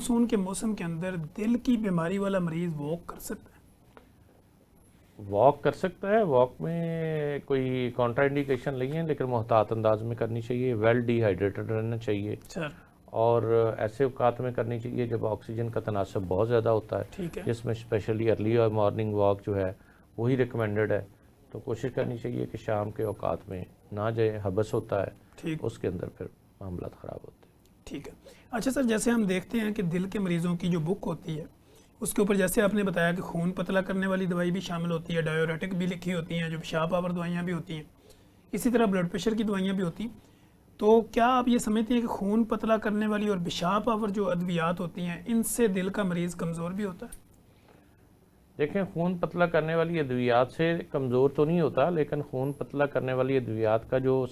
Monsoon के मौसम के अंदर दिल की बीमारी वाला मरीज वॉक कर सकता है? वॉक कर सकता है, वॉक में कोई कॉन्ट्राइंडिकेशन नहीं है, लेकिन मोहतात अंदाज में करनी चाहिए, वेल डिहाइड्रेटेड रहना चाहिए, सर और ऐसे औकात में करनी चाहिए जब ऑक्सीजन का तनासब बहुत ज़्यादा होता है, ठीक है, जिसमें स्पेशली अर्ली और मॉर्निंग वॉक जो है वही रिकमेंडेड है। तो कोशिश करनी चाहिए कि शाम के औकात में ना जाए, हबस होता है, ठीक उसके अंदर फिर मामला ख़राब होते हैं। ठीक है। अच्छा सर, जैसे हम देखते हैं कि दिल के मरीज़ों की जो बुक होती है उसके ऊपर जैसे आपने बताया कि खून पतला करने वाली दवाई भी शामिल होती है, डायोरेटिक भी लिखी होती हैं, जो पेशाब पावर दवाइयाँ भी होती हैं, इसी तरह ब्लड प्रेशर की दवाइयाँ भी होती हैं। तो क्या आप ये समझते हैं कि खून पतला करने वाली और पेशाब पावर जो अद्वियात होती हैं इनसे दिल का मरीज़ कमज़ोर भी होता है? देखें, खून पतला करने वाली अद्वियात से कमज़ोर तो नहीं होता, लेकिन खून पतला करने वाली अद्वियात का जो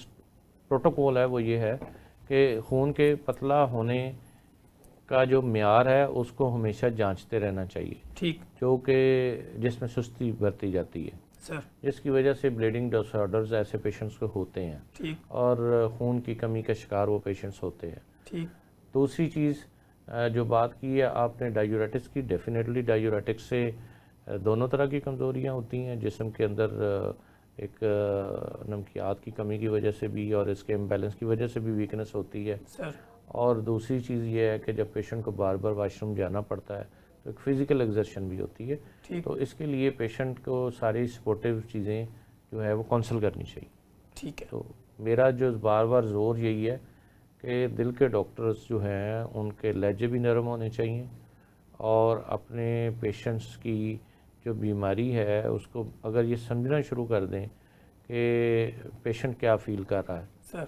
प्रोटोकॉल है वो ये है कि खून के पतला होने का जो म्यार है उसको हमेशा जांचते रहना चाहिए, ठीक जो कि जिसमें सुस्ती बरती जाती है, सर, जिसकी वजह से ब्लीडिंग डिसऑर्डर्स ऐसे पेशेंट्स को होते हैं ठीक और खून की कमी का शिकार वो पेशेंट्स होते हैं। ठीक दूसरी चीज़ जो बात की है आपने डायूरेटिक्स की, डेफिनेटली डायूरेटिक्स से दोनों तरह की कमज़ोरियाँ होती हैं, जिस्म के अंदर एक नमकियात की कमी की वजह से भी और इसके इम्बैलेंस की वजह से भी वीकनेस होती है। सर, और दूसरी चीज़ ये है कि जब पेशेंट को बार बार वाशरूम जाना पड़ता है तो एक फ़िज़िकल एग्जर्शन भी होती है। ठीक तो इसके लिए पेशेंट को सारी सपोर्टिव चीज़ें जो है वो काउंसल करनी चाहिए। ठीक है, तो मेरा जो बार बार ज़ोर यही है कि दिल के डॉक्टर्स जो हैं उनके लहजे भी नरम होने चाहिए और अपने पेशेंट्स की जो बीमारी है उसको अगर ये समझना शुरू कर दें कि पेशेंट क्या फ़ील कर रहा है, सर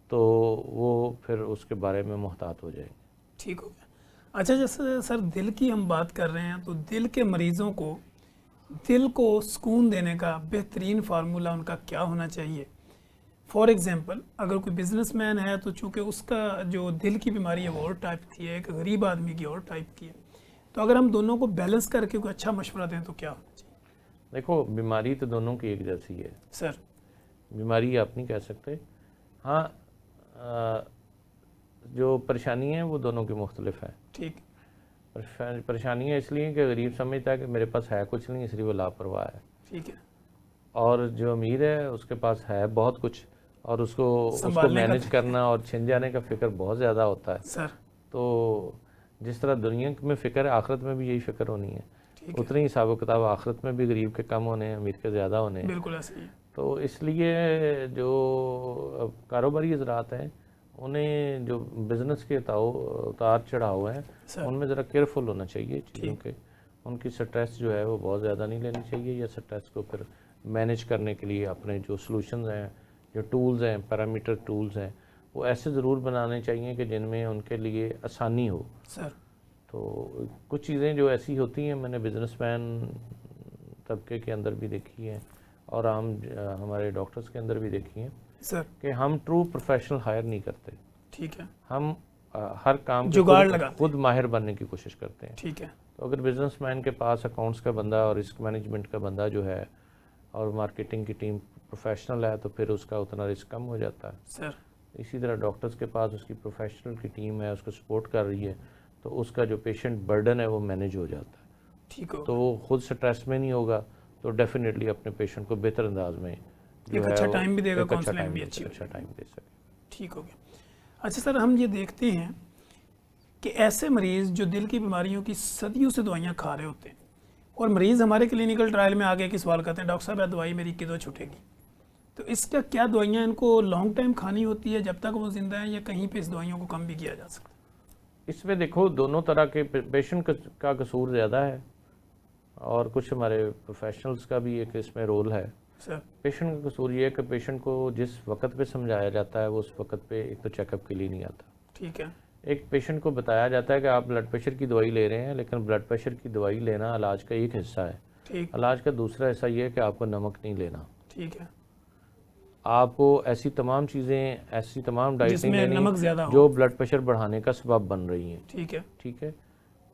तो वो फिर उसके बारे में मुहतात हो जाएंगे। ठीक हो गया। अच्छा, जैसे सर दिल की हम बात कर रहे हैं तो दिल के मरीज़ों को दिल को सुकून देने का बेहतरीन फार्मूला उनका क्या होना चाहिए? फॉर एग्जांपल, अगर कोई बिजनेसमैन है तो चूंकि उसका जो दिल की बीमारी है वो और टाइप की है, एक गरीब आदमी की और टाइप की है, तो अगर हम दोनों को बैलेंस करके कोई अच्छा मशवरा दें तो क्या होना चाहिए? देखो, बीमारी तो दोनों की एक जैसी है, सर बीमारी आप नहीं कह सकते। हाँ, जो परेशानी है वो दोनों की मुख्तलिफ है। ठीक परेशानियाँ इसलिए कि गरीब समझता है कि मेरे पास है कुछ नहीं, इसलिए वो लापरवाह है, ठीक है, और जो अमीर है उसके पास है बहुत कुछ और उसको उसको संभालने का मैनेज करना और छिन जाने का फ़िक्र बहुत ज़्यादा होता है। सर तो जिस तरह दुनिया में फ़िक्र है, आखिरत में भी यही फ़िक्र होनी है। ठीक है, उतनी हिसाब किताब आखिरत में भी गरीब के कम होने हैं, अमीर के ज़्यादा होने हैं। बिल्कुल ऐसे ही है। तो इसलिए जो कारोबारी हजरात हैं उन्हें जो बिज़नेस के उतार चढ़ाव हैं सर उनमें ज़रा केयरफुल होना चाहिए चीज़ों ठीक के। उनकी स्ट्रेस जो है वो बहुत ज़्यादा नहीं लेनी चाहिए, या स्ट्रेस को फिर मैनेज करने के लिए अपने जो सॉल्यूशंस हैं, जो टूल्स हैं, पैरामीटर टूल्स हैं, वो ऐसे ज़रूर बनाने चाहिए कि जिनमें उनके लिए आसानी हो। सर तो कुछ चीज़ें जो ऐसी होती हैं मैंने बिजनेसमैन तबके के अंदर भी देखी हैं और आम हमारे डॉक्टर्स के अंदर भी देखी हैं सर कि हम ट्रू प्रोफेशनल हायर नहीं करते। ठीक है, हम हर काम के जुगाड़ खुद लगाते खुद हैं। माहिर बनने की कोशिश करते हैं। ठीक है, तो अगर बिजनेसमैन के पास अकाउंट्स का बंदा और रिस्क मैनेजमेंट का बंदा जो है और मार्केटिंग की टीम प्रोफेशनल है तो फिर उसका उतना रिस्क कम हो जाता है। सर इसी तरह डॉक्टर्स के पास उसकी प्रोफेशनल की टीम है, उसको सपोर्ट कर रही है, तो उसका जो पेशेंट बर्डन है वो मैनेज हो जाता है। ठीक हो तो गया। वो खुद स्ट्रेस में नहीं होगा, तो डेफिनेटली अपने पेशेंट को बेहतर अंदाज में जो एक है अच्छा वो टाइम भी देगा, एक अच्छा काउंसलिंग टाइम भी दे अच्छी सके, हो अच्छा जाएगी। टाइम दे सके। ठीक हो गया। अच्छा सर, हम ये देखते हैं कि ऐसे मरीज़ जो दिल की बीमारियों की सदियों से दवाइयाँ खा रहे होते हैं और मरीज़ हमारे क्लिनिकल ट्रायल में आगे के सवाल करते हैं, डॉक्टर साहब ये दवाई मेरी किधर छूटेगी? तो इसका क्या दवाइयाँ इनको लॉन्ग टाइम खानी होती है जब तक वो जिंदा हैं, या कहीं पे इस दवाइयों को कम भी किया जा सकता है? इसमें देखो, दोनों तरह के पेशेंट का कसूर ज़्यादा है और कुछ हमारे प्रोफेशनल्स का भी एक इसमें रोल है। सर पेशेंट का कसूर ये है कि पेशेंट को जिस वक्त पे समझाया जाता है वो उस वक्त पे एक तो चेकअप के लिए नहीं आता। ठीक है, एक पेशेंट को बताया जाता है कि आप ब्लड प्रेशर की दवाई ले रहे हैं, लेकिन ब्लड प्रेशर की दवाई लेना इलाज का एक हिस्सा है। ठीक इलाज का दूसरा हिस्सा ये है कि आपको नमक नहीं लेना, ठीक है, आपको ऐसी तमाम चीज़ें, ऐसी तमाम डाइट नहीं जिसमें लेनी नमक ज़्यादा हो। जो ब्लड प्रेशर बढ़ाने का सबब बन रही हैं। ठीक है, ठीक है,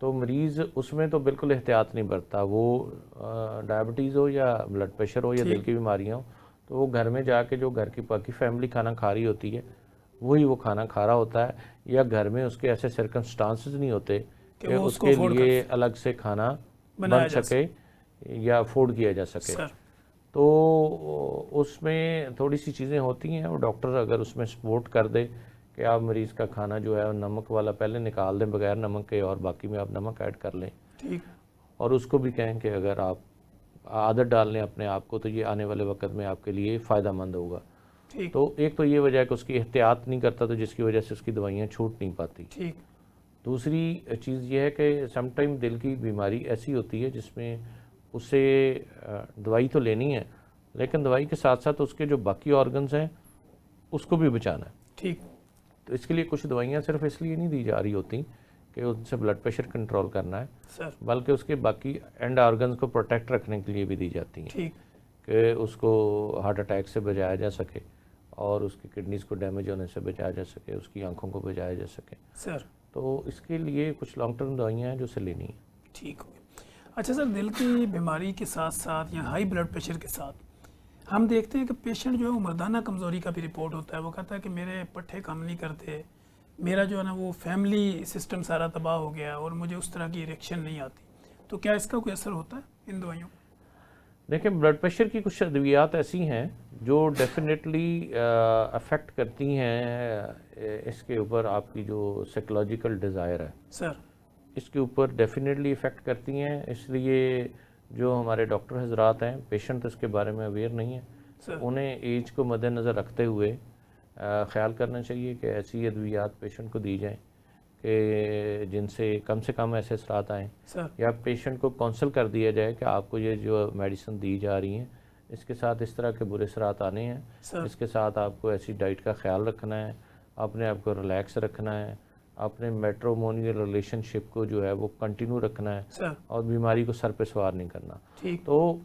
तो मरीज़ उसमें तो बिल्कुल एहतियात नहीं बरतता, वो डायबिटीज़ हो या ब्लड प्रेशर हो या दिल ठीक की बीमारियाँ हो, तो वो घर में जाके जो घर की बाकी फैमिली खाना खा रही होती है वही वो खाना खा रहा होता है, या घर में उसके ऐसे सर्कमस्टांसेस नहीं होते कि वो उसको उसके afford लिए अलग से खाना बनाया बन जा सके या अफोर्ड किया जा सके। सर तो उसमें थोड़ी सी चीज़ें होती हैं, और डॉक्टर अगर उसमें सपोर्ट कर दे कि आप मरीज़ का खाना जो है नमक वाला पहले निकाल दें बगैर नमक के, और बाकी में आप नमक ऐड कर लें, ठीक, और उसको भी कहें कि अगर आप आदत डाल लें अपने आप को तो ये आने वाले वक्त में आपके लिए फ़ायदेमंद होगा। ठीक, तो एक तो ये वजह है कि उसकी एहतियात नहीं करता, तो जिसकी वजह से उसकी दवाइयाँ छूट नहीं पाती। ठीक, दूसरी चीज़ ये है कि समटाइम दिल की बीमारी ऐसी होती है जिसमें उसे दवाई तो लेनी है, लेकिन दवाई के साथ साथ उसके जो बाकी ऑर्गन्स हैं उसको भी बचाना है। ठीक, तो इसके लिए कुछ दवाइयाँ सिर्फ इसलिए नहीं दी जा रही होती कि उनसे ब्लड प्रेशर कंट्रोल करना है, सर बल्कि उसके बाकी एंड ऑर्गन्स को प्रोटेक्ट रखने के लिए भी दी जाती हैं ठीक, कि उसको हार्ट अटैक से बचाया जा सके, और उसकी किडनीज को डैमेज होने से बचाया जा सके, उसकी आंखों को बचाया जा सके। सर तो इसके लिए कुछ लॉन्ग टर्म दवाइयाँ हैं जो उसे लेनी है। ठीक हो गया। अच्छा सर, दिल की बीमारी के साथ साथ या हाई ब्लड प्रेशर के साथ हम देखते हैं कि पेशेंट जो है वो मर्दाना कमज़ोरी का भी रिपोर्ट होता है। वो कहता है कि मेरे पट्ठे काम नहीं करते, मेरा जो है ना वो फैमिली सिस्टम सारा तबाह हो गया और मुझे उस तरह की इरेक्शन नहीं आती। तो क्या इसका कोई असर होता है इन दवाइयों? देखिए, ब्लड प्रेशर की कुछ अद्वियात ऐसी हैं जो डेफिनेटली अफेक्ट करती हैं इसके ऊपर आपकी जो साइकोलॉजिकल डिज़ायर है, सर इसके ऊपर डेफिनेटली इफ़ेक्ट करती हैं। इसलिए जो हमारे डॉक्टर हजरात हैं, पेशेंट इसके बारे में अवेयर नहीं है, सर उन्हें एज को मद्देनज़र रखते हुए ख्याल करना चाहिए कि ऐसी अद्वियात पेशेंट को दी जाएं कि जिनसे से कम ऐसे असरात आएँ, सर या पेशेंट को काउंसल कर दिया जाए कि आपको ये जो मेडिसिन दी जा रही हैं इसके साथ इस तरह के बुरे असरात आने हैं, सर इसके साथ आपको ऐसी डाइट का ख्याल रखना है, अपने आप को रिलैक्स रखना है, अपने मैट्रिमोनियल रिलेशनशिप को जो है वो कंटिन्यू रखना है, सर और बीमारी को सर पे सवार नहीं करना। ठीक, तो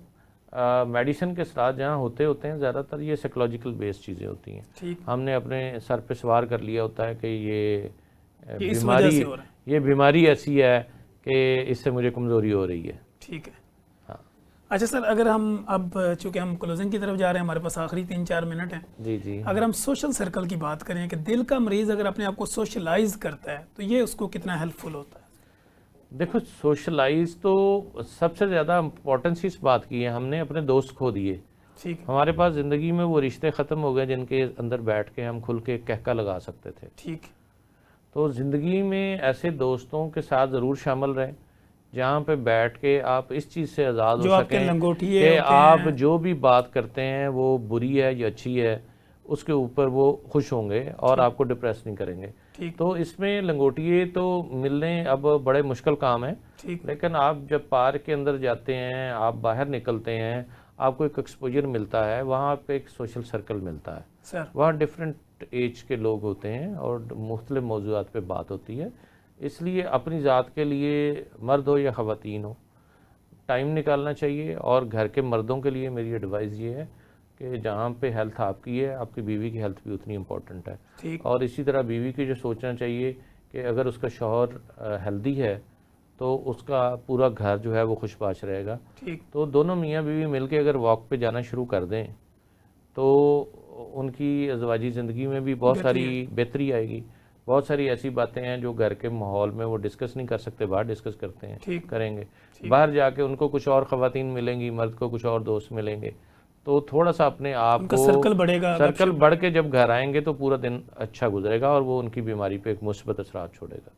मेडिसिन के असरात जहाँ होते हैं ज़्यादातर ये साइकोलॉजिकल बेस्ड चीज़ें होती हैं। ठीक, हमने अपने सर पे सवार कर लिया होता है कि ये ये इस वजह बीमारी से हो रहा है। ये बीमारी ऐसी है कि इससे मुझे कमज़ोरी हो रही है। ठीक है। हाँ अच्छा सर, अगर हम अब चूँकि हम क्लोजिंग की तरफ जा रहे हैं, हमारे पास आखिरी 3-4 मिनट हैं, जी जी। अगर हम सोशल सर्कल की बात करें कि दिल का मरीज़ अगर अपने आप को सोशलाइज करता है तो ये उसको कितना हेल्पफुल होता है? देखो, सोशलाइज तो सबसे ज़्यादा इम्पोर्टेंस इस बात की है, हमने अपने दोस्त खो दिए, ठीक है, हमारे पास ज़िंदगी में वो रिश्ते ख़त्म हो गए जिनके अंदर बैठ के हम खुल के कहका लगा सकते थे। ठीक, तो ज़िंदगी में ऐसे दोस्तों के साथ ज़रूर शामिल रहें जहाँ पे बैठ के आप इस चीज़ से आज़ाद जो हो आपके सकें लंगोटिए कि होते आप हैं। जो भी बात करते हैं वो बुरी है या अच्छी है, उसके ऊपर वो खुश होंगे और ठीक। आपको डिप्रेस नहीं करेंगे। ठीक, तो इसमें लंगोटिए तो मिलने अब बड़े मुश्किल काम है, ठीक, लेकिन आप जब पार्क के अंदर जाते हैं, आप बाहर निकलते हैं, आपको एक एक्सपोजर मिलता है, वहाँ आपको एक सोशल सर्कल मिलता है, सर वहाँ डिफरेंट एज के लोग होते हैं और मुख्तलिफ मौज़ूआत पे बात होती है। इसलिए अपनी ज़ात के लिए, मर्द हो या ख़वातीन हो, टाइम निकालना चाहिए। और घर के मर्दों के लिए मेरी एडवाइस ये है कि जहाँ पे हेल्थ आपकी है, आपकी बीवी की हेल्थ भी उतनी इम्पोर्टेंट है। ठीक, और इसी तरह बीवी की जो सोचना चाहिए कि अगर उसका शौहर हेल्दी है तो उसका पूरा घर जो है वो खुशबाश रहेगा। ठीक, तो दोनों मियाँ बीवी मिलके अगर वॉक पे जाना शुरू कर दें तो उनकी अज़वाजी ज़िंदगी में भी बहुत बेहतरी सारी बेहतरी आएगी। बहुत सारी ऐसी बातें हैं जो घर के माहौल में वो डिस्कस नहीं कर सकते, बाहर डिस्कस करते हैं, ठीक, करेंगे। ठीक। बाहर जाके उनको कुछ और ख़वातीन मिलेंगी, मर्द को कुछ और दोस्त मिलेंगे, तो थोड़ा सा अपने आप उनका को सर्कल बढ़ेगा, सर्कल गपशप बढ़ के जब घर आएंगे तो पूरा दिन अच्छा गुजरेगा और वो उनकी बीमारी पे एक मुस्बत असरात छोड़ेगा।